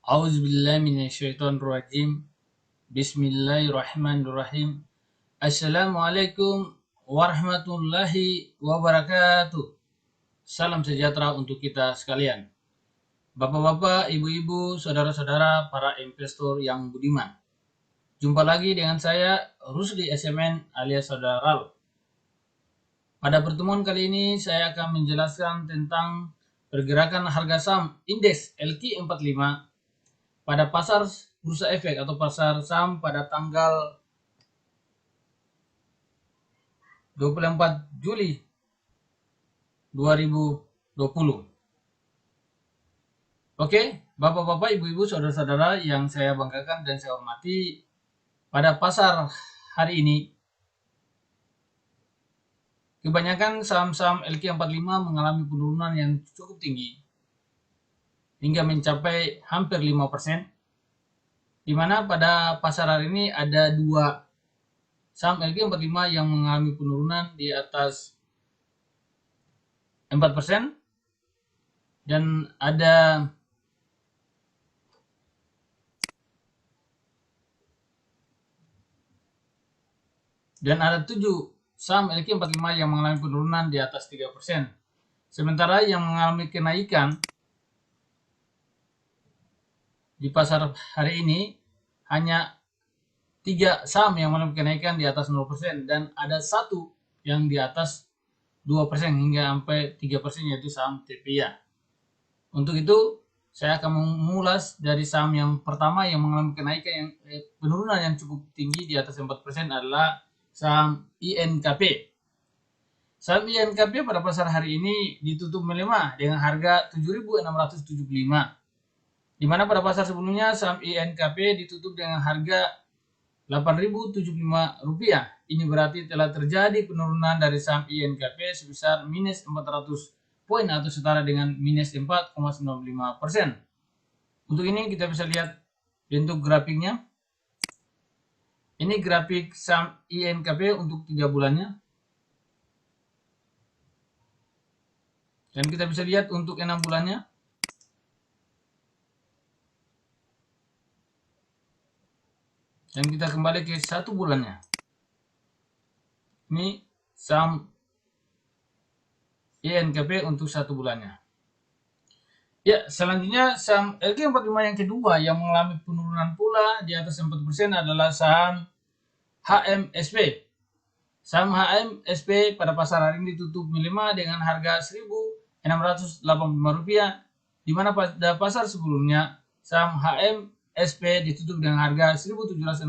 Auzubillahiminasyaitonirrajim. Bismillahirrahmanirrahim. Assalamualaikum warahmatullahi wabarakatuh. Salam sejahtera untuk kita sekalian. Bapak-bapak, ibu-ibu, saudara-saudara, para investor yang budiman. Jumpa lagi dengan saya, Rusdi SMN alias Saudara Ral. Pada pertemuan kali ini saya akan menjelaskan tentang pergerakan harga saham indeks LQ45 pada pasar bursa efek atau pasar saham pada tanggal 24 Juli 2020. Oke, Bapak-bapak, Ibu-ibu, Saudara-saudara yang saya banggakan dan saya hormati, pada pasar hari ini kebanyakan saham-saham LQ45 mengalami penurunan yang cukup tinggi hingga mencapai hampir 5%, di mana pada pasar hari ini ada dua saham LQ45 yang mengalami penurunan di atas 4%, dan ada ada 7 saham LQ45 yang mengalami penurunan di atas 3%. Sementara yang mengalami kenaikan di pasar hari ini hanya 3 saham yang mengalami kenaikan di atas 0% dan ada 1 yang di atas 2% hingga sampai 3%, yaitu saham TPIA. Untuk itu saya akan mengulas dari saham yang pertama yang mengalami kenaikan yang penurunan yang cukup tinggi di atas 4% adalah saham INKP. Saham INKP pada pasar hari ini ditutup melemah dengan harga 7.675, di mana pada pasar sebelumnya saham INKP ditutup dengan harga Rp8.075. Ini berarti telah terjadi penurunan dari saham INKP sebesar minus 400 poin atau setara dengan minus 4,95%. Untuk ini kita bisa lihat bentuk grafiknya. Ini grafik saham INKP untuk 3 bulannya. Dan kita bisa lihat untuk 6 bulannya. Dan kita kembali ke 1 bulannya. Ini saham INKP untuk 1 bulannya. Ya, selanjutnya saham LQ45 yang kedua yang mengalami penurunan pula di atas 4% adalah saham HMSP. Saham HMSP pada pasar hari ini ditutup melemah dengan harga Rp1.685, di mana pada pasar sebelumnya saham HMSP ditutup dengan harga Rp1.760.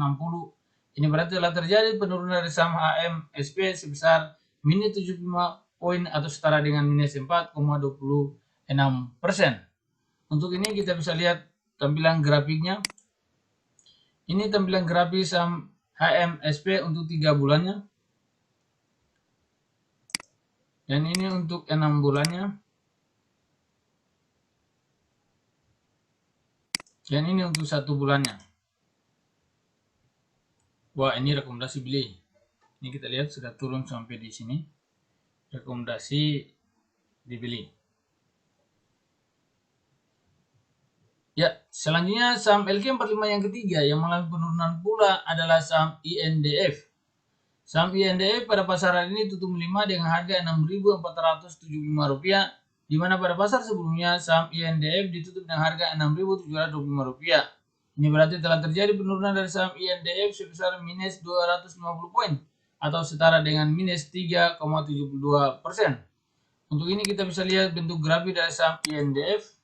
Ini berarti telah terjadi penurunan dari saham HMSP sebesar minus 75 poin atau setara dengan minus 4,26%. Untuk ini kita bisa lihat tampilan grafiknya. Ini tampilan grafik saham HMSP untuk 3 bulannya. Dan ini untuk 6 bulannya. Dan ini untuk 1 bulannya. Wah, ini rekomendasi beli. Ini kita lihat sudah turun sampai di sini. Rekomendasi dibeli. Ya, selanjutnya saham LQ45 yang ketiga yang mengalami penurunan pula adalah saham INDF. Saham INDF pada pasar hari ini tutup melemah dengan harga Rp6.475, di mana pada pasar sebelumnya saham INDF ditutup dengan harga Rp6.725. Ini berarti telah terjadi penurunan dari saham INDF sebesar minus 250 poin atau setara dengan minus 3,72%. Untuk ini kita bisa lihat bentuk grafik dari saham INDF.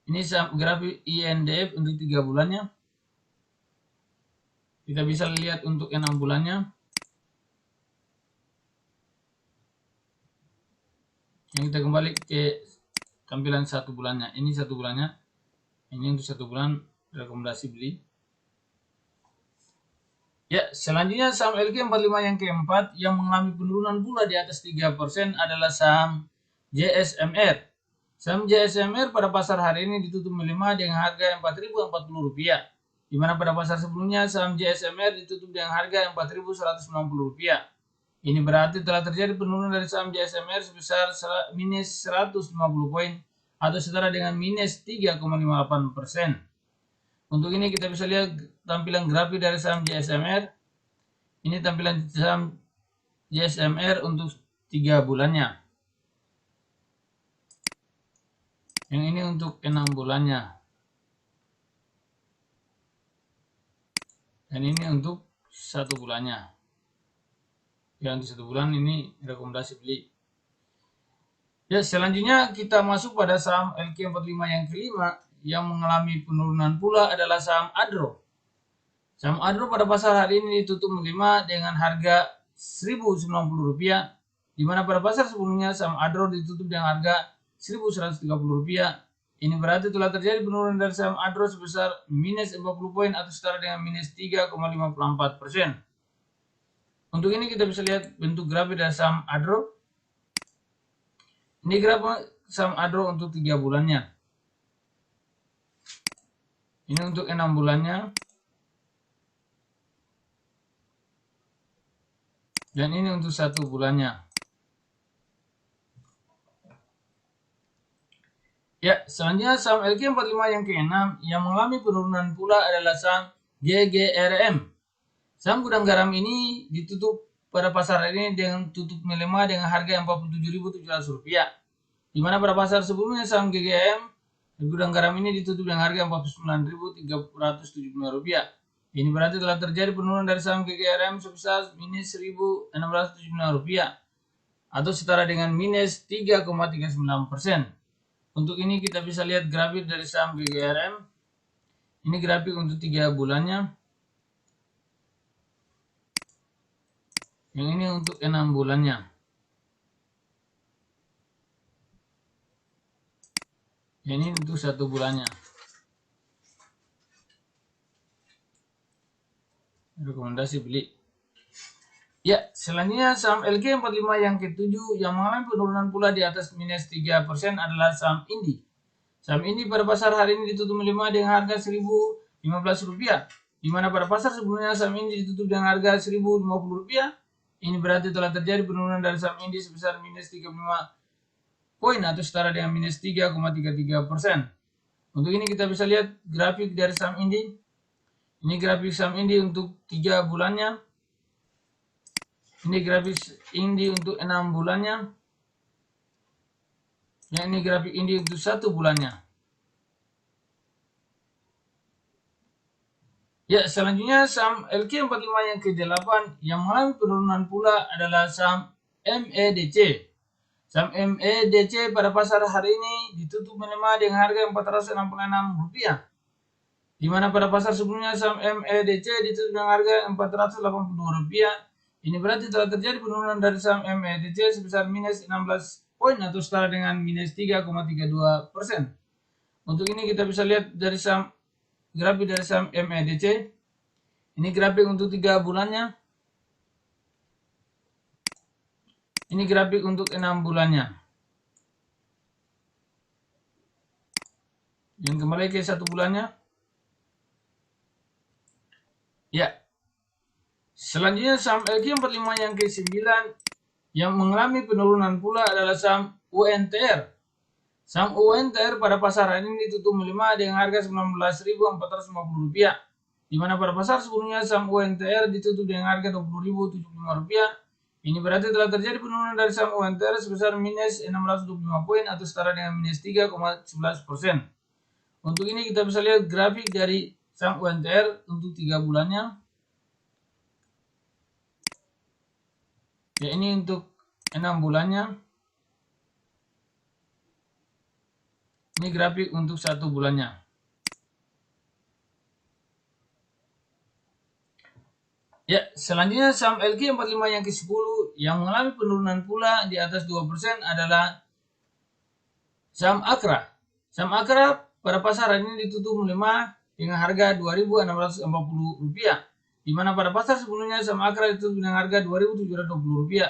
Ini saham grafik INDF untuk 3 bulannya. Kita bisa lihat untuk 6 bulannya. Yang kita kembali ke tampilan 1 bulannya. Ini 1 bulannya. Ini untuk 1 bulan rekomendasi beli. Ya, selanjutnya saham LQ45 yang keempat yang mengalami penurunan pula di atas 3% adalah saham JSMR. Saham JSMR pada pasar hari ini ditutup melemah dengan harga Rp4.040, di mana pada pasar sebelumnya saham JSMR ditutup dengan harga Rp4.190. Ini berarti telah terjadi penurunan dari saham JSMR sebesar minus 150 poin atau setara dengan minus 3,58%. Untuk ini kita bisa lihat tampilan grafik dari saham JSMR. Ini tampilan saham JSMR untuk 3 bulannya. Yang ini untuk 6 bulannya. Dan ini untuk 1 bulannya. Ya, untuk 1 bulan ini rekomendasi beli. Ya, selanjutnya kita masuk pada saham LQ45 yang kelima yang mengalami penurunan pula adalah saham Adro. Saham Adro pada pasar hari ini ditutup melemah dengan harga Rp1.090, di mana pada pasar sebelumnya saham Adro ditutup dengan harga Rp1.130. Ini berarti telah terjadi penurunan dari saham Adro sebesar minus 40 poin atau setara dengan minus 3,54%. Untuk ini kita bisa lihat bentuk grafik dari saham Adro. Ini grafik saham Adro untuk 3 bulannya. Ini untuk 6 bulannya. Dan ini untuk 1 bulannya. Ya, selanjutnya saham LQ45 yang ke-6 yang mengalami penurunan pula adalah saham GGRM. Saham gudang garam ini ditutup pada pasar ini dengan tutup melemah dengan harga Rp47.700, di mana pada pasar sebelumnya saham GGM gudang garam ini ditutup dengan harga Rp49.375. Ini berarti telah terjadi penurunan dari saham GGRM sebesar minus Rp1.675 atau setara dengan minus 3,39%. Untuk ini kita bisa lihat grafik dari saham GGRM. Ini grafik untuk 3 bulannya. Yang ini untuk 6 bulannya. Yang ini untuk 1 bulannya. Rekomendasi beli. Ya, selanjutnya saham LQ45 yang ke-7 yang mengalami penurunan pula di atas minus 3% adalah saham Indi. Saham Indi pada pasar hari ini ditutup melemah dengan harga Rp1.015, di mana pada pasar sebelumnya saham Indi ditutup dengan harga Rp1.050. Ini berarti telah terjadi penurunan dari saham Indi sebesar minus 35 poin atau setara dengan minus 3,33%. Untuk ini kita bisa lihat grafik dari saham Indi. Ini grafik saham Indi untuk 3 bulannya. Ini grafik Indi untuk 6 bulannya. Yang ini grafik Indi untuk 1 bulannya. Ya, selanjutnya saham LQ45 yang ke-8 yang mengalami penurunan pula adalah saham MEDC. Saham MEDC pada pasar hari ini ditutup melemah dengan harga Rp466, di mana pada pasar sebelumnya saham MEDC ditutup dengan harga Rp482. Ini berarti telah terjadi penurunan dari saham MEDC sebesar minus 16 poin atau setara dengan minus 3,32%. Untuk ini kita bisa lihat dari saham grafik dari saham MEDC. Ini grafik untuk 3 bulannya. Ini grafik untuk 6 bulannya. Dan kembali ke 1 bulannya. Ya. Selanjutnya saham LQ45 yang ke-9 yang mengalami penurunan pula adalah saham UNTR. Saham UNTR pada pasar hari ini ditutup melemah dengan harga Rp19.450, di mana pada pasar sebelumnya saham UNTR ditutup dengan harga Rp20.075. Ini berarti telah terjadi penurunan dari saham UNTR sebesar minus 625 poin atau setara dengan minus 3,11%. Untuk ini kita bisa lihat grafik dari saham UNTR untuk 3 bulannya. Ya, ini untuk 6 bulannya. Ini grafik untuk 1 bulannya. Ya, selanjutnya saham LQ45 yang ke-10 yang mengalami penurunan pula di atas 2% adalah saham Akra. Saham Akra pada pasar hari ini ditutup melemah dengan harga Rp2.640, di mana pada pasar sebelumnya saham Akra ditutup dengan harga Rp2.720.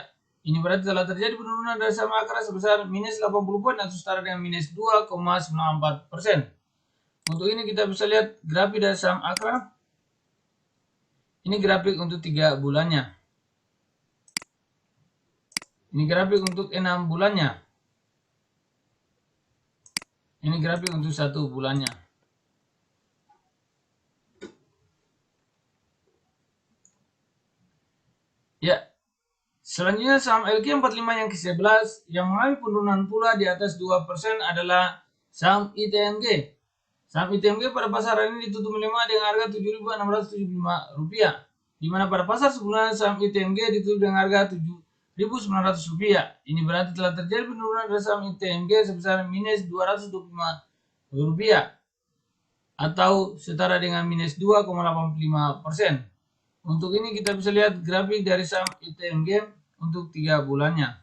Ini berarti telah terjadi penurunan dari saham Akra sebesar minus 80 poin atau setara dengan minus 2,94%. Untuk ini kita bisa lihat grafik dari saham Akra. Ini grafik untuk 3 bulannya. Ini grafik untuk 6 bulannya. Ini grafik untuk 1 bulannya. Ya, selanjutnya saham LQ45 yang ke-11 yang mengalami penurunan pula di atas 2% adalah saham ITMG. Saham ITMG pada pasar hari ini ditutup melemah dengan harga Rp7.675, di mana pada pasar sebelumnya saham ITMG ditutup dengan harga Rp7.900. Ini berarti telah terjadi penurunan dari saham ITMG sebesar minus Rp225 atau setara dengan minus 2,85%. Untuk ini kita bisa lihat grafik dari saham ITMG untuk 3 bulannya.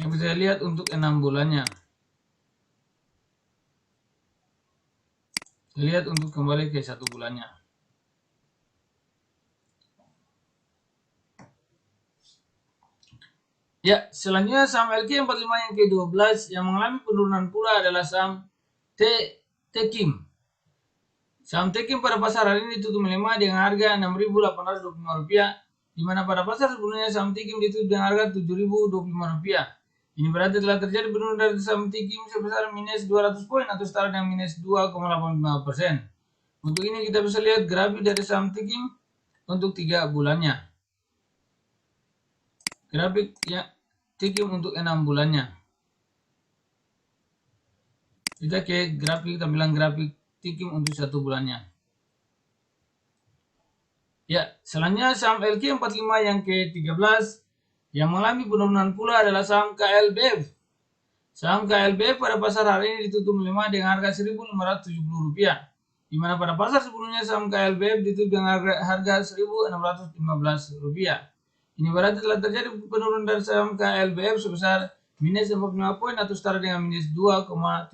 Yang bisa lihat untuk 6 bulannya. Lihat untuk kembali ke 1 bulannya. Ya, selanjutnya saham LQ45 yang ke-12 yang mengalami penurunan pula adalah saham Tekim. Saham Tekim pada pasar hari ini ditutup melemah dengan harga Rp6.825, di mana pada pasar sebelumnya saham Tekim ditutup dengan harga Rp7.025. Ini berarti telah terjadi penurunan dari saham Tekim sebesar minus 200 poin atau setara dengan minus 2,85%. Untuk ini kita bisa lihat grafik dari saham Tekim untuk 3 bulannya. Grafik ya Tekim untuk 6 bulannya. Kita ke grafik tampilan grafik Tekim untuk 1 bulannya. Ya, selanjutnya saham LQ45 yang ke-13 yang mengalami penurunan pula adalah saham KLBF. Saham KLBF pada pasar hari ini ditutup melemah dengan harga Rp1.570, di mana pada pasar sebelumnya saham KLBF ditutup dengan harga Rp1.615. Ini berarti telah terjadi penurunan dari saham KLBF sebesar minus 45 poin atau setara dengan minus 2,79%.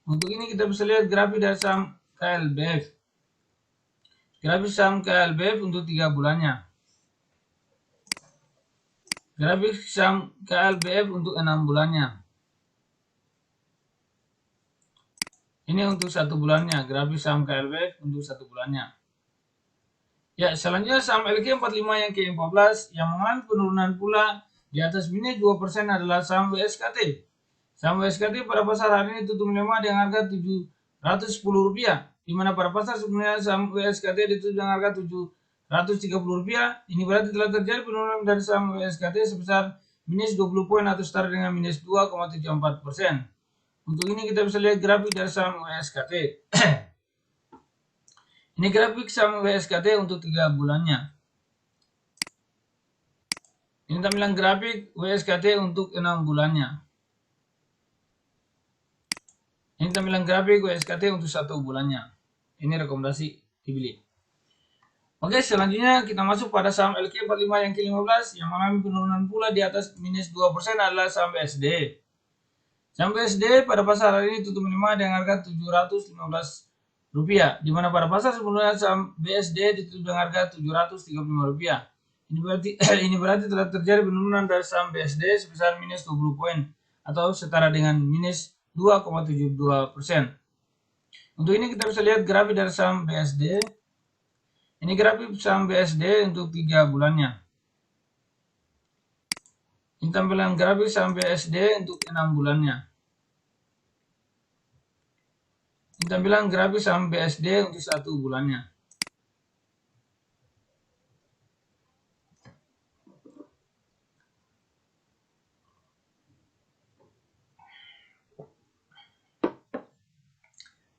Untuk ini kita bisa lihat grafik dari saham KLBF. Grafik saham KLBF untuk 3 bulannya. Grafik saham KLBF untuk 6 bulannya. Ini untuk 1 bulannya, grafik saham KLBF untuk 1 bulannya. Ya, selanjutnya saham LQ45 yang ke-14 yang mengalami penurunan pula di atas minus 2% adalah saham WSKT. Saham WSKT pada pasar hari ini tutup melemah dengan harga Rp710, di mana pada pasar sebelumnya saham WSKT ditutup dengan harga Rp730. Ini berarti telah terjadi penurunan dari saham WSKT sebesar minus 20 poin atau setara dengan minus 2,74%. Untuk ini kita bisa lihat grafik dari saham WSKT. Ini grafik saham WSKT untuk 3 bulannya. Ini tampilan grafik WSKT untuk 6 bulannya. Ini tampilan grafik WSKT untuk 1 bulannya. Ini rekomendasi dibeli. Oke, selanjutnya kita masuk pada saham LQ45 yang ke-15 yang mengalami penurunan pula di atas minus 2% adalah saham BSD. Saham BSD pada pasar hari ini tutup melemah dengan harga Rp715, di mana pada pasar sebelumnya saham BSD ditutup dengan harga Rp735. Ini berarti telah terjadi penurunan dari saham BSD sebesar minus 20 poin atau setara dengan minus 2,72%. Untuk ini kita bisa lihat grafik dari saham BSD. Ini grafik saham BSD untuk 3 bulannya. Ini tampilan grafik saham BSD untuk 6 bulannya. Ini tampilan grafik saham BSD untuk 1 bulannya.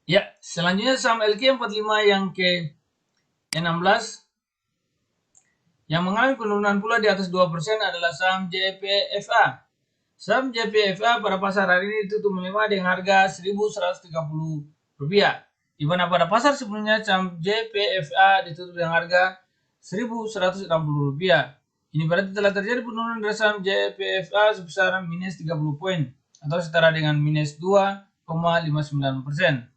Ya, selanjutnya saham LQ45 yang ke-16 yang mengalami penurunan pula di atas 2% adalah saham JPFA. Saham JPFA pada pasar hari ini tutup melemah dengan harga Rp1.130, di mana pada pasar sebelumnya saham JPFA ditutup dengan harga Rp1.160. Ini berarti telah terjadi penurunan dari saham JPFA sebesar minus 30 poin atau setara dengan minus 2,59%.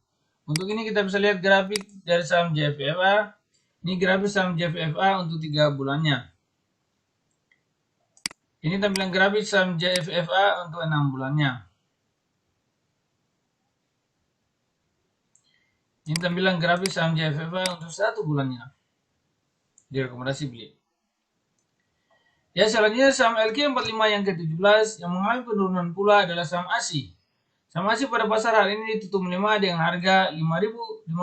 Untuk ini kita bisa lihat grafik dari saham JPFA. Ini grafik saham JPFA untuk 3 bulannya. Ini tampilan grafik saham JPFA untuk 6 bulannya. Ini tampilan grafik saham JPFA untuk 1 bulannya. Direkomendasi beli. Ya, selanjutnya saham LQ45 yang ke-17 yang mengalami penurunan pula adalah saham ASI. Saham ASI pada pasar hari ini ditutup melemah dengan harga Rp5.050,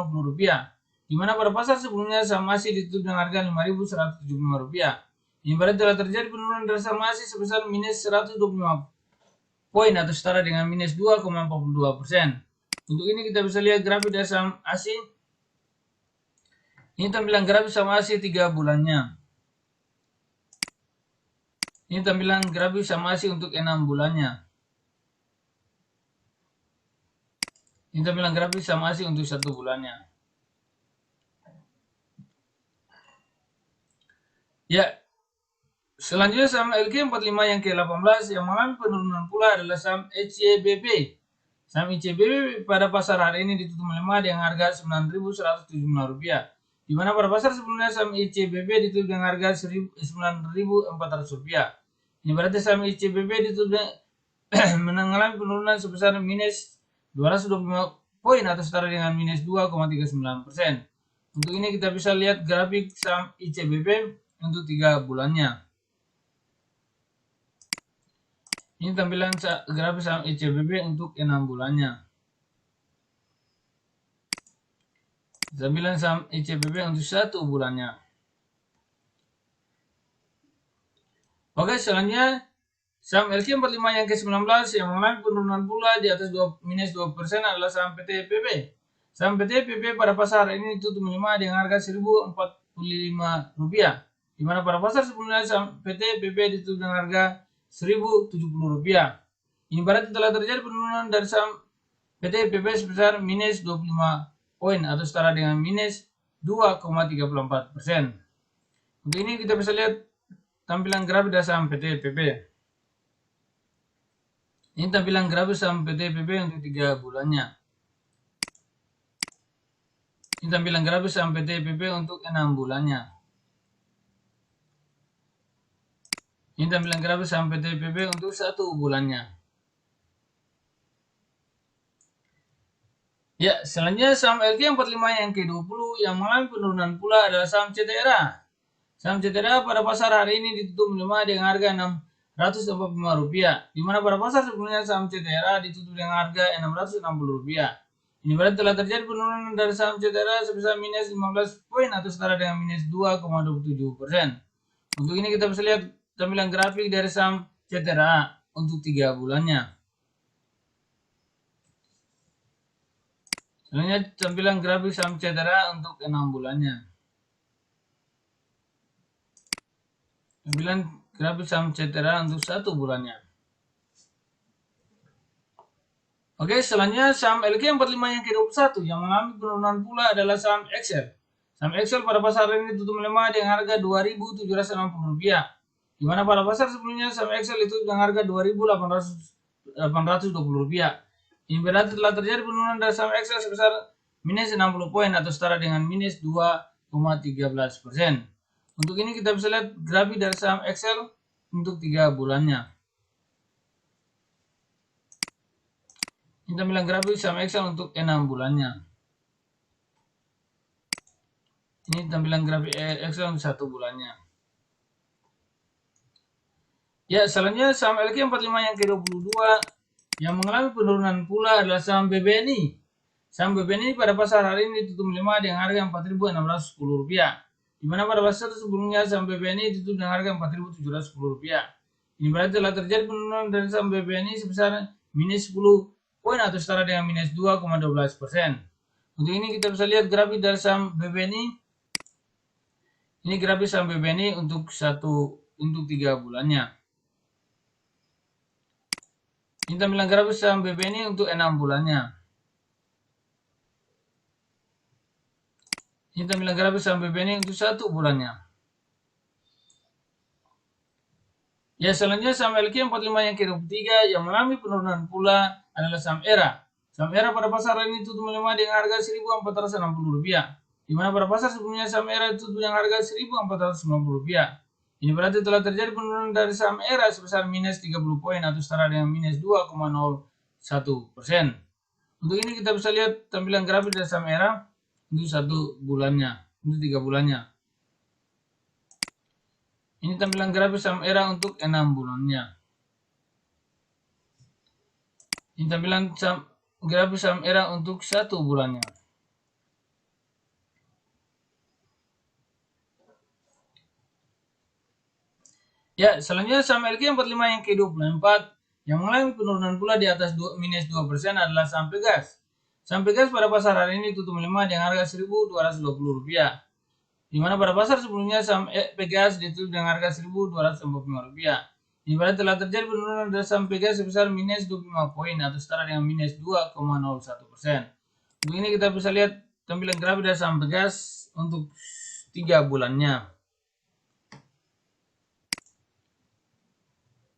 di mana pada pasar sebelumnya saham ASI ditutup dengan harga Rp5.175. Ini berarti telah terjadi penurunan dari saham ASI sebesar minus 125 poin atau setara dengan minus 2,42%. Untuk ini kita bisa lihat grafik dari saham ASI. Ini tampilan grafik saham ASI 3 bulannya. Ini tampilan grafik saham ASI untuk 6 bulannya. Ini tampilan grafik saham ASI untuk 1 bulannya. Ya, selanjutnya saham LQ45 yang ke-18 yang mengalami penurunan pula adalah saham ICBP. Saham ICBP pada pasar hari ini ditutup melemah dengan harga Rp9.175, di mana pada pasar sebelumnya saham ICBP ditutup dengan harga Rp9.400. Ini berarti saham ICBP ditutup mengalami penurunan sebesar minus 225 poin atau setara dengan minus 2,39%. Untuk ini kita bisa lihat grafik saham ICBP untuk 3 bulannya. Ini tampilan grafik saham ICBP untuk 6 bulannya. Tampilan saham ICBP untuk 1 bulannya. Oke, selanjutnya saham LQ45 yang ke-19 yang mengalami penurunan pula di atas minus 2% adalah saham PT-PP. Saham PT-PP pada pasar hari ini ditutup melemah dengan harga Rp1.045, di mana pada pasar sebelumnya saham PT-PP ditutup dengan harga Rp1.070. Ini berarti telah terjadi penurunan dari saham PT-PP sebesar minus 25 poin atau setara dengan minus 2,34%. Untuk ini kita bisa lihat tampilan grafik dari saham PT-PP. Ini tampilan grafik saham PT-PP untuk 3 bulannya. Ini tampilan grafik saham PT-PP untuk 6 bulannya. Ini tampilan grafik saham PT-PP untuk 1 bulannya. Ya, selanjutnya saham LQ45 yang ke-20 yang mengalami penurunan pula adalah saham CTRA. Saham CTRA pada pasar hari ini ditutup melemah dengan harga Rp645, di mana pada pasar sebelumnya saham CTRA ditutup dengan harga Rp660. Ini berarti telah terjadi penurunan dari saham CTRA sebesar minus 15 poin atau setara dengan minus 2,27%. Untuk ini kita bisa lihat tampilan grafik dari saham CTRA untuk 3 bulannya. Selanjutnya tampilan grafik saham CTRA untuk 6 bulannya. Tampilan grafik saham CTRA untuk 1 bulannya. Oke, selanjutnya saham LQ45 yang ke-21 yang mengalami penurunan pula adalah saham Excel. Saham Excel pada pasar ini tutup melemah dengan harga Rp2.760, di mana pada pasar sebelumnya saham Excel itu dengan harga Rp2.820. Ini berarti telah terjadi penurunan dari saham Excel sebesar minus 60 poin atau setara dengan minus 2,13%. Untuk ini kita bisa lihat grafik dari saham Excel untuk 3 bulannya. Ini tampilan grafik saham Excel untuk 6 bulannya. Ini tampilan grafik Excel untuk 1 bulannya. Ya, selanjutnya saham LQ45 yang ke-22 yang mengalami penurunan pula adalah saham BBNI. Saham BBNI pada pasar hari ini ditutup melemah dengan harga Rp4.610, di mana pada pasar sebelumnya saham BBNI ditutup dengan harga Rp4.710. Ini berarti telah terjadi penurunan dari saham BBNI sebesar minus 10 poin atau setara dengan minus 2,12%. Untuk ini kita bisa lihat grafik dari saham BBNI. Ini grafik saham BBNI untuk 3 bulannya. Ini tampilan grafik saham BBNI untuk 6 bulannya. Ini tampilan grafik saham BBNI untuk 1 bulannya. Ya, selanjutnya saham LQ45 yang ke-23 yang mengalami penurunan pula adalah saham ERA. Saham ERA pada pasar ini tutup melemah dengan harga Rp1.460, di mana pada pasar sebelumnya saham ERA tutup dengan harga Rp1.490. Ini berarti telah terjadi penurunan dari saham ERA sebesar minus 30 poin atau setara dengan minus 2,01%. Untuk ini kita bisa lihat tampilan grafik dari saham ERA untuk 1 bulannya, untuk 3 bulannya. Ini tampilan grafik saham ERA untuk 6 bulannya. Ini tampilan grafik saham ERA untuk 1 bulannya. Ya, selanjutnya saham LQ45 yang ke-24 yang mengalami penurunan pula di atas minus 2% adalah saham Pegas. Saham Pegas pada pasar hari ini tutup melemah dengan harga Rp1.220. Di mana pada pasar sebelumnya saham Pegas ditutup dengan harga Rp1.245. Di mana telah terjadi penurunan dari saham Pegas sebesar minus 25 poin atau setara dengan minus 2,01%. Untuk ini kita bisa lihat tampilan grafik dari saham Pegas untuk 3 bulannya.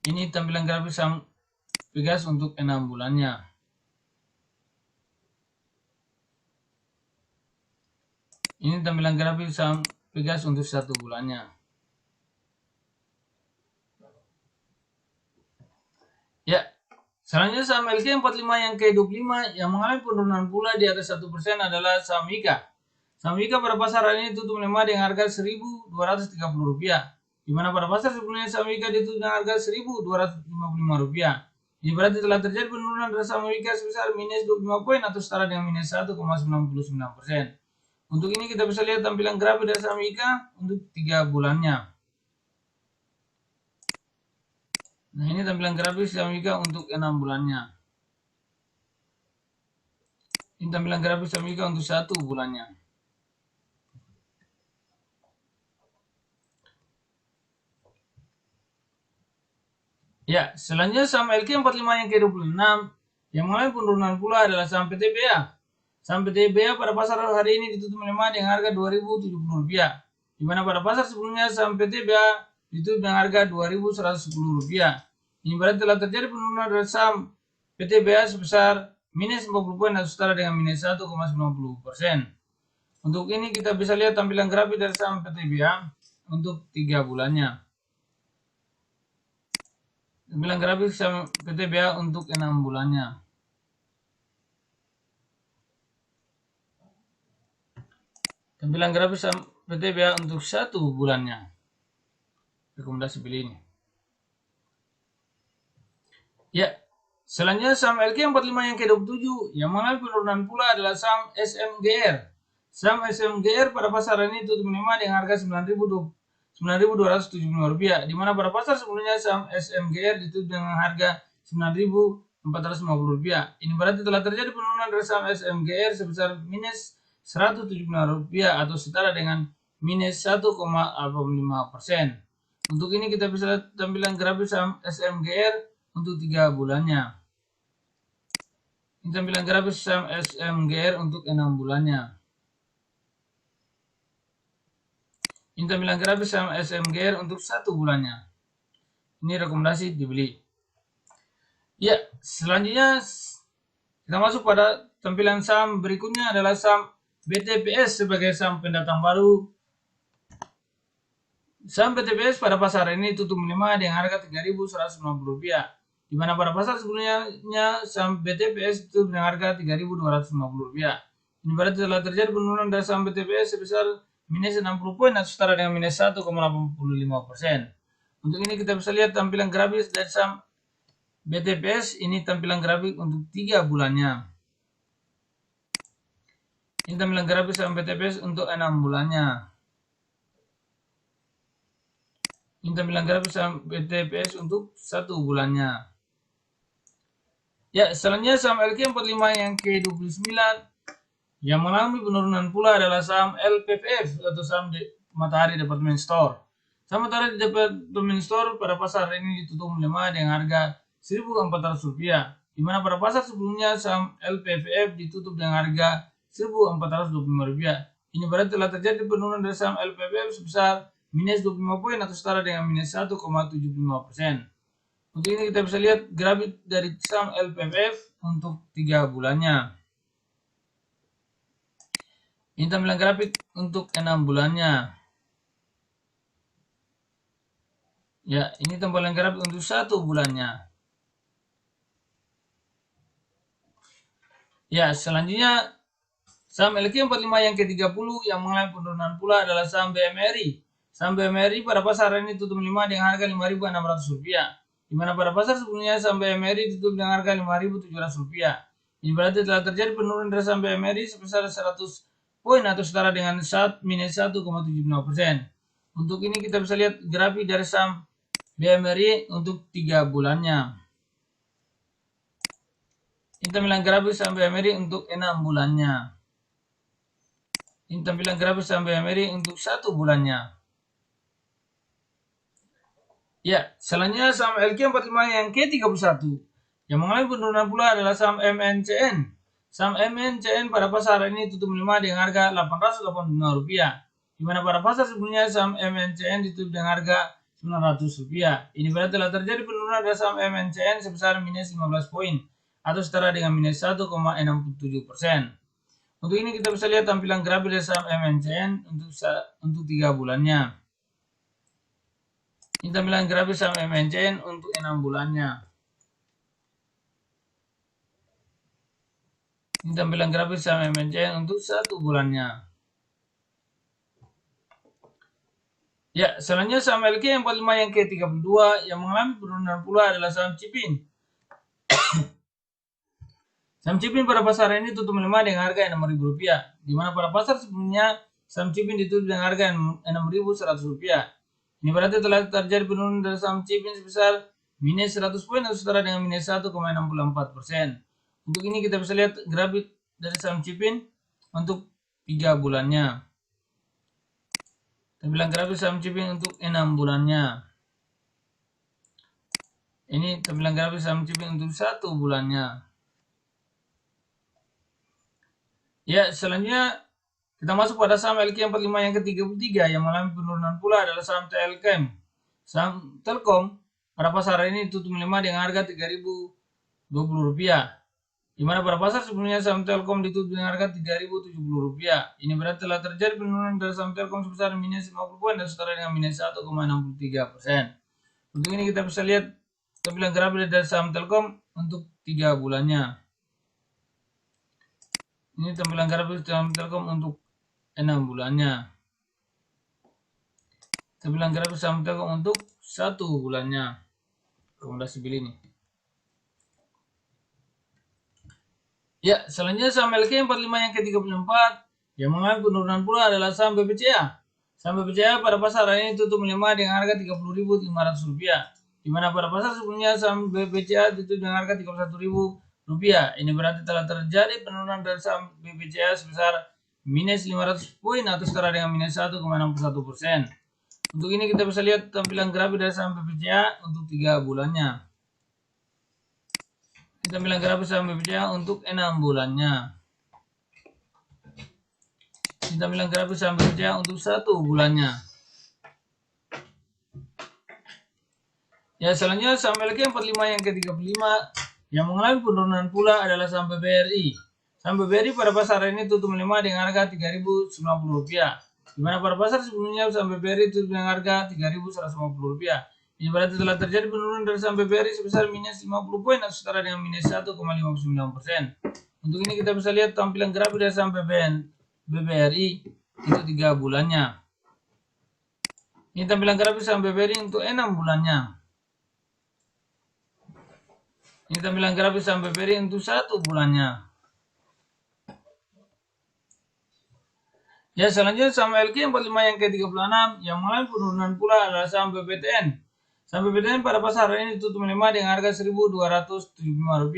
Ini tampilan grafis saham Pegas untuk 6 bulannya. Ini tampilan grafis saham Pegas untuk 1 bulannya. Ya, selanjutnya saham LQ45 yang ke-25 yang mengalami penurunan pula di atas 1% adalah saham IKA. Saham IKA pada pasar hari ini tutup melemah dengan harga Rp1.230. Di mana pada pasar sebelumnya saham IKA ditutup dengan harga Rp1.255. Ini berarti telah terjadi penurunan dari saham IKA sebesar minus 25 poin atau setara dengan minus 1,99%. Untuk ini kita bisa lihat tampilan grafik dari saham IKA untuk 3 bulannya. Nah, ini tampilan grafik saham IKA untuk 6 bulannya. Ini tampilan grafik saham IKA untuk 1 bulannya. Ya, selanjutnya saham LQ45 yang ke-26 yang mengalami penurunan pula adalah saham PTBA. Saham PTBA pada pasar hari ini ditutup melemah dengan harga Rp2.070. Di mana pada pasar sebelumnya saham PTBA ditutup dengan harga Rp2.110. Ini berarti telah terjadi penurunan dari saham PTBA sebesar minus 40 poin atau setara dengan minus 1,90%. Untuk ini kita bisa lihat tampilan grafik dari saham PTBA untuk 3 bulannya. Tampilan grafik saham PTBA untuk 6 bulannya. Tampilan grafik saham PTBA untuk 1 bulannya. Rekomendasi pilih ini. Ya, selanjutnya saham LQ45 yang ke-27 yang mengalami penurunan pula adalah saham SMGR. Saham SMGR pada pasar ini tutup melemah dengan harga Rp9.275, di mana pada pasar sebelumnya saham SMGR ditutup dengan harga Rp9.450. Ini berarti telah terjadi penurunan dari saham SMGR sebesar minus Rp175 atau setara dengan minus 1,85%. Untuk ini kita bisa lihat tampilan grafis saham SMGR untuk 3 bulannya. Ini tampilan grafis saham SMGR untuk 6 bulannya. Ini tampilan grafis saham SMGR untuk 1 bulannya. Ini rekomendasi dibeli. Ya, selanjutnya kita masuk pada tampilan saham berikutnya adalah saham BTPS sebagai saham pendatang baru. Saham BTPS pada pasar ini tutup melemah dengan harga Rp3.190. Di mana pada pasar sebelumnya saham BTPS tutup dengan harga Rp3.250. Ini berarti telah terjadi penurunan dari saham BTPS sebesar minus 60 poin atau setara dengan minus 1,85%. Untuk ini kita bisa lihat tampilan grafis dari saham BTPS. Ini tampilan grafik untuk 3 bulannya. Ini tampilan grafis saham BTPS untuk 6 bulannya. Ini tampilan grafis saham BTPS untuk 1 bulannya. Ya, selanjutnya saham LQ45 yang ke-29 yang mengalami penurunan pula adalah saham LPPF atau saham Matahari Department Store. Saham Matahari Department Store pada pasar ini ditutup melemah dengan harga Rp1.400, di mana pada pasar sebelumnya saham LPPF ditutup dengan harga Rp1.425. Ini berarti telah terjadi penurunan dari saham LPPF sebesar minus 25 poin atau setara dengan minus 1,75%. Untuk ini kita bisa lihat grafik dari saham LPPF untuk 3 bulannya. Ini tampilan grafik untuk 6 bulannya. Ya, ini tampilan grafik untuk 1 bulannya. Ya, selanjutnya saham LQ45 yang ke-30 yang mengalami penurunan pula adalah saham BMRI. Saham BMRI pada pasar ini tutup melemah dengan harga Rp5.600. Di mana pada pasar sebelumnya saham BMRI tutup dengan harga Rp5.700. Ini berarti telah terjadi penurunan dari saham BMRI sebesar 100 poin atau setara dengan minus 1,75%. Untuk ini kita bisa lihat grafik dari saham BMRI untuk 3 bulannya. Ini tampilan grafis saham BMRI untuk 6 bulannya. Ini tampilan grafis saham BMRI untuk 1 bulannya. Ya, selanjutnya saham LQ45 yang ke-31. Yang mengalami penurunan pula adalah saham MNCN. Saham MNCN pada pasar ini tutup melemah dengan harga Rp885, di mana pada pasar sebelumnya saham MNCN ditutup dengan harga Rp900. Ini berarti telah terjadi penurunan pada saham MNCN sebesar minus 15 poin atau setara dengan minus 1,67%. Untuk ini kita bisa lihat tampilan grafis dari saham MNCN untuk 3 bulannya. Ini tampilan grafis saham MNCN untuk 6 bulannya. Ini tampilan grafis saham MNCN untuk 1 bulannya. Ya, selanjutnya saham LQ45 yang ke-32 yang mengalami penurunan pula adalah saham Cipin. Saham Cipin pada pasar ini tutup melemah dengan harga Rp6.000, di mana pada pasar sebelumnya saham Cipin ditutup dengan harga Rp6.100. Ini berarti telah terjadi penurunan dari saham Cipin sebesar minus 100 poin atau setara dengan minus 1,64%. Untuk ini kita bisa lihat grafik dari saham Cipin untuk 3 bulannya. Tampilan grafis saham Cipin untuk 6 bulannya. Ini tampilan grafis saham Cipin untuk 1 bulannya. Ya, selanjutnya kita masuk pada saham LQ45 yang ke-33 yang mengalami penurunan pula adalah saham TLKM. Saham Telkom pada pasar ini tutup melemah dengan harga Rp3.020, di mana pada pasar sebelumnya saham Telkom ditutup dengan harga Rp3.070. Ini berarti telah terjadi penurunan dari saham Telkom sebesar minus 50 poin dan setara dengan minus 1,63%. Untuk ini kita bisa lihat tampilan grafis dari saham Telkom untuk 3 bulannya. Ini tampilan grafis saham Telkom untuk 6 bulannya. Tampilan grafis saham Telkom untuk 1 bulannya. Rekomendasi beli ini. Ya, selanjutnya saham LQ45 yang ke-34 yang mengalami penurunan pula adalah saham BBCA. Saham BBCA pada pasar ini tutup melemah dengan harga Rp30.500, di mana pada pasar sebelumnya saham BBCA ditutup dengan harga Rp31.000. Ini berarti telah terjadi penurunan dari saham BBCA sebesar minus 500 poin atau setara dengan minus 1,61%. Untuk ini kita bisa lihat tampilan grafis dari saham BBCA untuk 3 bulannya. Ini tampilan grafis saham BBCA untuk 6 bulannya. Ini tampilan grafis saham BBCA untuk 1 bulannya. Ya, selanjutnya saham LQ45 yang ke-35 yang mengalami penurunan pula adalah saham BBRI. Saham BBRI pada pasar ini tutup melemah dengan harga Rp3.090, di mana pada pasar sebelumnya saham BBRI tutup dengan harga Rp3.150. Ini berarti telah terjadi penurunan dari saham BBRI sebesar minus 50 poin atau setara dengan minus 1,59%. Untuk ini kita bisa lihat tampilan grafis dari saham BBRI itu 3 bulannya. Ini tampilan grafis saham BBRI untuk 6 bulannya. Ini tampilan grafis saham BBRI untuk 1 bulannya. Ya, selanjutnya saham LQ45 yang ke-36 yang mengalami penurunan pula adalah saham BPTN. Saham BPTN pada pasar ini tutup melemah dengan harga Rp1.275,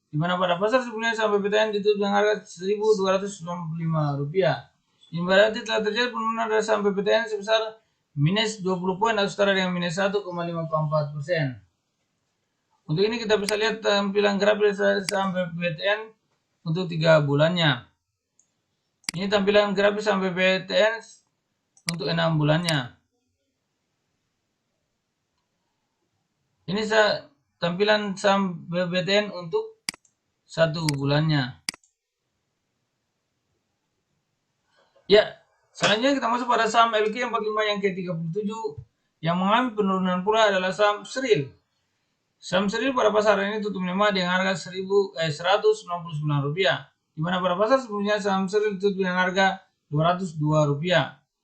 di mana pada pasar sebelumnya saham BPTN ditutup dengan harga Rp1.295. Ini berarti telah terjadi penurunan dari saham BPTN sebesar minus 20 poin atau setara dengan minus 1,54%. Untuk ini kita bisa lihat tampilan grafis saham BPTN untuk 3 bulannya. Ini tampilan grafis saham BPTN untuk 6 bulannya. Ini tampilan saham BPTN untuk 1 bulannya. Ya, selanjutnya kita masuk pada saham LQ45 yang ke-37 yang mengalami penurunan pula adalah saham Sril. Saham Sril pada pasar ini tutup melemah dengan harga Rp199, di mana pada pasar sebelumnya saham Sril tutup dengan harga Rp202.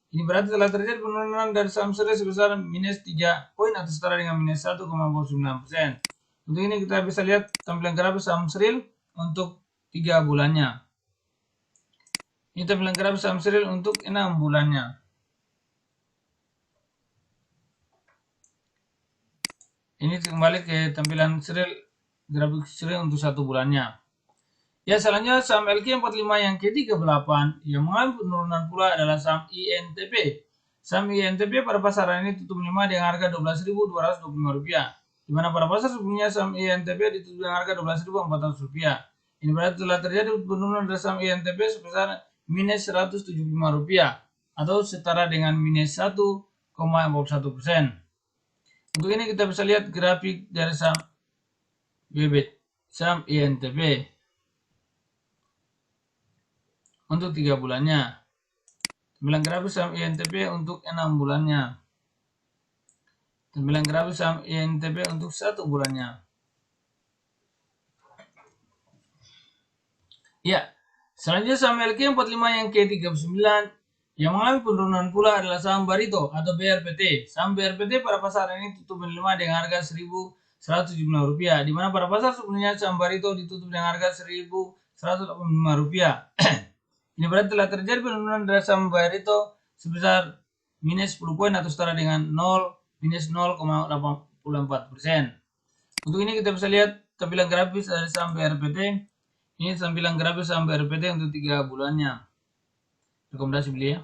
Ini berarti telah terjadi penurunan dari saham Sril sebesar minus 3 poin atau setara dengan minus 1,49%. Untuk ini kita bisa lihat tampilan grafis saham Sril untuk 3 bulannya. Ini tampilan grafis saham Sril untuk 6 bulannya. Ini kembali ke tampilan serial grafik serial untuk 1 bulannya. Ya, selanjutnya saham LQ45 yang ke-38 yang mengalami penurunan pula adalah saham INTP. Saham INTP pada pasaran ini tutup melemah dengan harga Rp12.225, di mana pada pasar sebelumnya saham INTP ditutup dengan harga Rp12.400. Ini berarti telah terjadi penurunan dari saham INTP sebesar minus Rp175 atau setara dengan minus 1,41%. Untuk ini kita bisa lihat grafik dari saham BBT, saham INTP untuk 3 bulannya. Tampilan grafis saham INTP untuk 6 bulannya. Tampilan grafis saham INTP untuk 1 bulannya. Ya, selanjutnya saham LQ45 yang ke-39 yang mengalami penurunan pula adalah saham Barito atau BRPT. Saham BRPT pada pasar ini tutup melemah dengan harga Rp1.175, di mana pada pasar sebelumnya saham Barito ditutup dengan harga Rp1.185. Ini berarti telah terjadi penurunan dari saham Barito sebesar minus 10 poin atau setara dengan minus 0,84%. Untuk ini kita bisa lihat tampilan grafis dari saham BRPT. Ini tampilan grafis saham BRPT untuk 3 bulannya. Rekomendasi beli ya.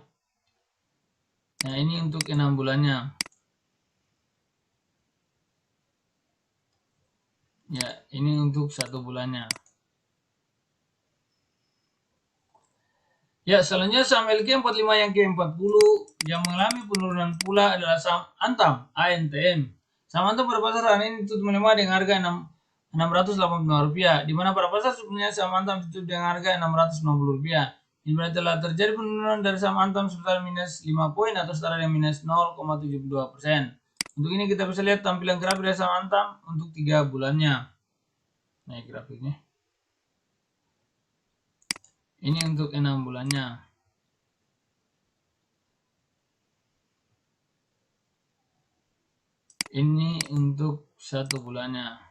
Nah, ini untuk 6 bulannya. Ya, ini untuk 1 bulannya. Ya, selanjutnya saham LQ45 yang ke-40 yang mengalami penurunan pula adalah saham Antam, ANTM. Saham Antam pada pasar hari ini tutup melemah dengan harga Rp685, di mana pada pasar sebelumnya saham Antam ditutup dengan harga Rp690. Ini berarti telah terjadi penurunan dari saham Antam sebesar minus 5 poin atau setara dengan minus 0,72%. Untuk ini kita bisa lihat tampilan grafik dari saham Antam untuk 3 bulannya. Nah, grafiknya. Ini untuk 6 bulannya. Ini untuk 1 bulannya.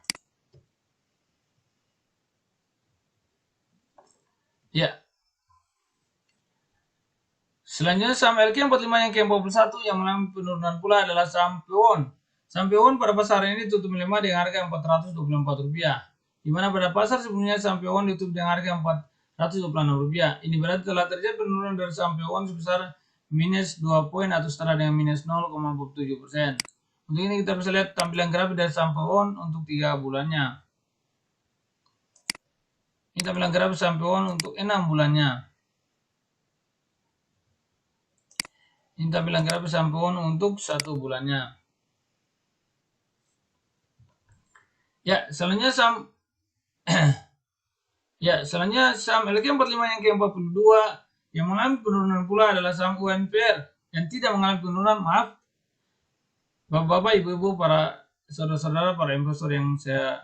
Ya. Selanjutnya saham LQ45 yang ke-41 yang mengalami penurunan pula adalah saham Pewon. Saham Pewon pada pasar ini tutup melemah dengan harga Rp424, di mana pada pasar sebelumnya saham Pewon ditutup dengan harga Rp426. Ini berarti telah terjadi penurunan dari saham Pewon sebesar minus 2 poin atau setara dengan minus 0,47%. Untuk ini kita bisa lihat tampilan grafik dari saham Pewon untuk 3 bulannya. Ini tampilan grafik saham Pewon untuk 6 bulannya. Ini tampilan grafis saham Pewon untuk 1 bulannya. Ya, selanjutnya saham LQ45 yang ke-42 yang mengalami penurunan pula adalah saham UNPR yang tidak mengalami penurunan. Maaf, Bapak-bapak, Ibu-ibu, para saudara-saudara, para investor yang saya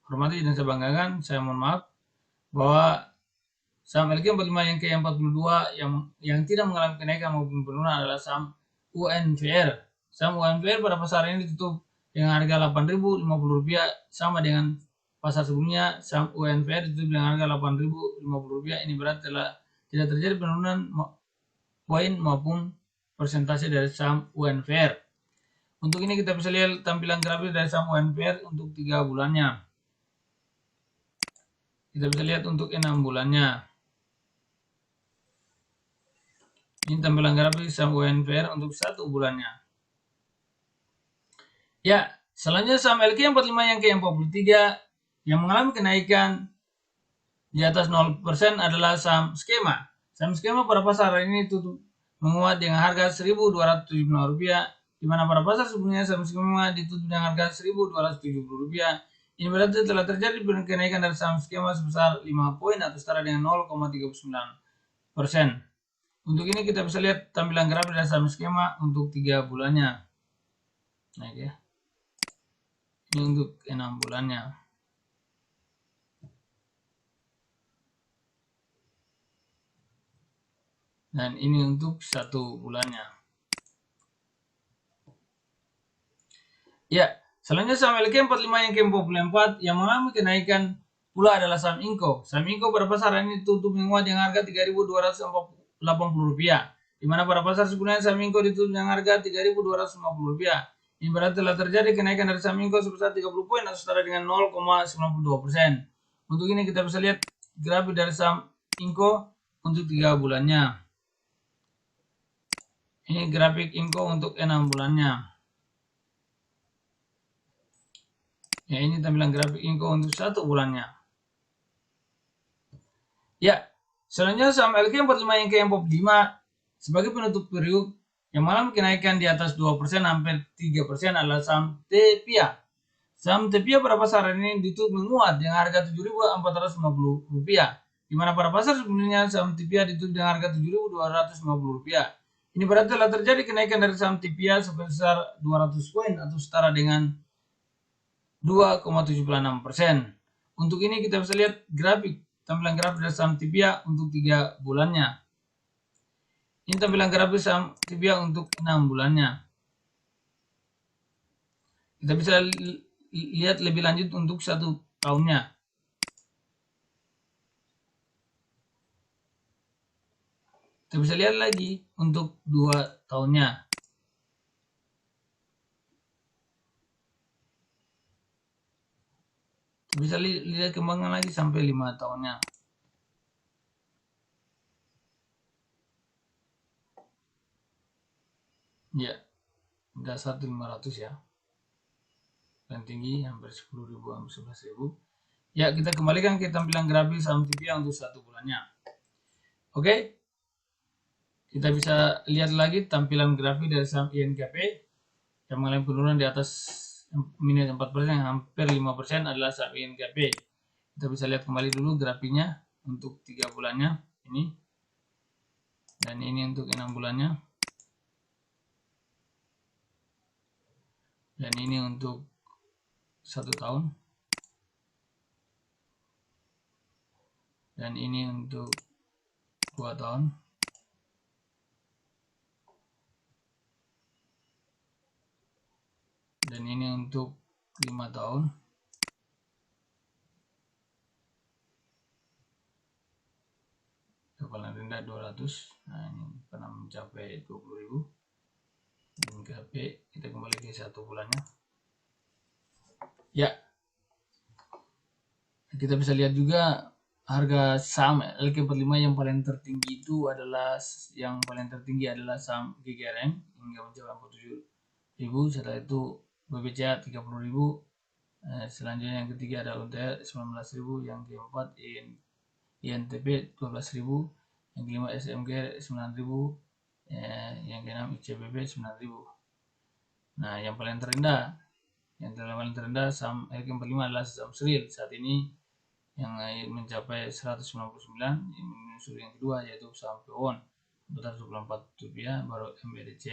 hormati dan saya banggakan, saya mohon maaf bahwa saham LQ45 yang ke-42 yang tidak mengalami kenaikan maupun penurunan adalah saham UNPR. Saham UNPR pada pasar ini ditutup dengan harga Rp8.050, sama dengan pasar sebelumnya. Saham UNPR ditutup dengan harga Rp8.050. Ini berarti telah tidak terjadi penurunan poin maupun persentase dari saham UNPR. Untuk ini kita bisa lihat tampilan grafis dari saham UNPR untuk 3 bulannya. Kita bisa lihat untuk 6 bulannya. Ini tampilan grafis saham UNPR untuk 1 bulannya. Ya, selanjutnya saham LQ45 yang ke-43 yang mengalami kenaikan di atas 0% adalah saham Skema. Saham Skema pada pasar hari ini tutup menguat dengan harga Rp1.275, di mana pada pasar sebelumnya saham Skema ditutup dengan harga Rp1.270. Ini berarti telah terjadi kenaikan dari saham Skema sebesar 5 poin atau setara dengan 0,39%. Untuk ini kita bisa lihat tampilan grafik dari saham Skema untuk 3 bulannya. Naik ya. Ini untuk 6 bulannya. Dan ini untuk 1 bulannya. Ya, selanjutnya saham LQ45 yang ke-44 yang mengalami kenaikan pula adalah saham Inco. Saham Inco pada pasar ini tutup menguat dengan harga Rp3.280, di mana pada pasar sebelumnya saham Inco ditutup dengan harga Rp3.250. Ini berarti telah terjadi kenaikan dari saham Inco sebesar 30 poin atau setara dengan 0,92%. Untuk ini kita bisa lihat grafik dari saham Inco untuk 3 bulannya. Ini grafik Inco untuk 6 bulannya. Ya, ini tampilan grafik Inco untuk 1 bulannya. Ya, selanjutnya saham LQ45 yang ke-45 sebagai penutup periuk yang malam kenaikan di atas 2% hampir 3% adalah saham TEPIA. Saham TEPIA pada pasar ini ditutup menguat dengan harga Rp7.450, di mana pada pasar sebelumnya saham TEPIA ditutup dengan harga Rp7.250. Ini berarti telah terjadi kenaikan dari saham TEPIA sebesar 200 poin atau setara dengan 2,76%. Untuk ini kita bisa lihat tampilan grafik dari saham TEPIA untuk 3 bulannya. Ini tampilan grafik saham TEPIA untuk 6 bulannya. Kita bisa lihat lebih lanjut untuk 1 tahunnya. Kita bisa lihat lagi untuk 2 tahunnya. Kita bisa lihat kembangan lagi sampai 5 tahunnya. Ya, udah 1.500 ya. Dan tinggi hampir 10.000, hampir 11.000. Ya, kita kembalikan ke tampilan grafik saham TEPIA untuk 1 bulannya. Oke. Kita bisa lihat lagi tampilan grafik dari saham INKP yang mengalami penurunan di atas minus 4%, hampir 5% adalah saham INKP. Kita bisa lihat kembali dulu grafiknya untuk 3 bulannya ini. Dan ini untuk 6 bulannya. Dan ini untuk 1 tahun. Dan ini untuk 2 tahun. Dan ini untuk 5 tahun. Paling rendah 200. Nah, ini pernah mencapai 20.000. Dan KP kita kembali ke 1 bulannya. Ya, kita bisa lihat juga harga saham LQ45 yang paling tertinggi itu adalah saham GGRM hingga mencapai 47.000. Setelah itu BBCA 30.000. Selanjutnya yang ketiga ada UTR 19.000, yang keempat INTP 12.000, yang kelima SMG 9.000, yang keenam ICBP 9.000. Nah, yang paling terendah saham LQ45 adalah saham Sril saat ini yang mencapai 199. Menyusul yang kedua yaitu saham Pewon Rp424, baru MBDC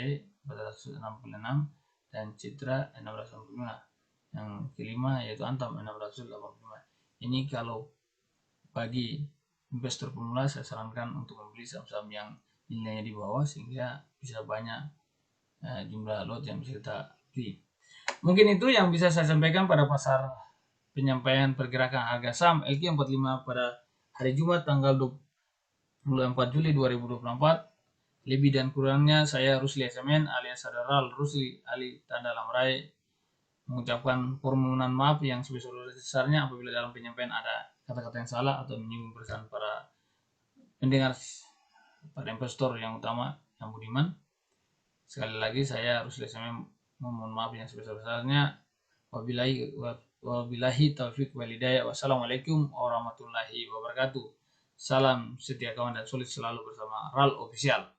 466 dan Citra 665. Yang kelima yaitu Antam 685. Ini kalau bagi investor pemula saya sarankan untuk membeli saham-saham yang nilainya di bawah sehingga bisa banyak jumlah lot yang bisa kita beli. Mungkin itu yang bisa saya sampaikan pada pasar penyampaian pergerakan harga saham LQ45 pada hari Jumat tanggal 24 Juli 2024. Lebih dan kurangnya saya Rusli SMN alias Saudara Rusli Ali Tanda Lamrai mengucapkan permohonan maaf yang sebesar-besarnya apabila dalam penyampaian ada kata-kata yang salah atau menyinggung perasaan para pendengar, para investor yang utama, yang budiman. Sekali lagi saya Rusli SMN memohon maaf yang sebesar-besarnya. Wabillahi taufiq walhidayah. Wassalamualaikum warahmatullahi wabarakatuh. Salam setia kawan dan solid selalu bersama RAL Official.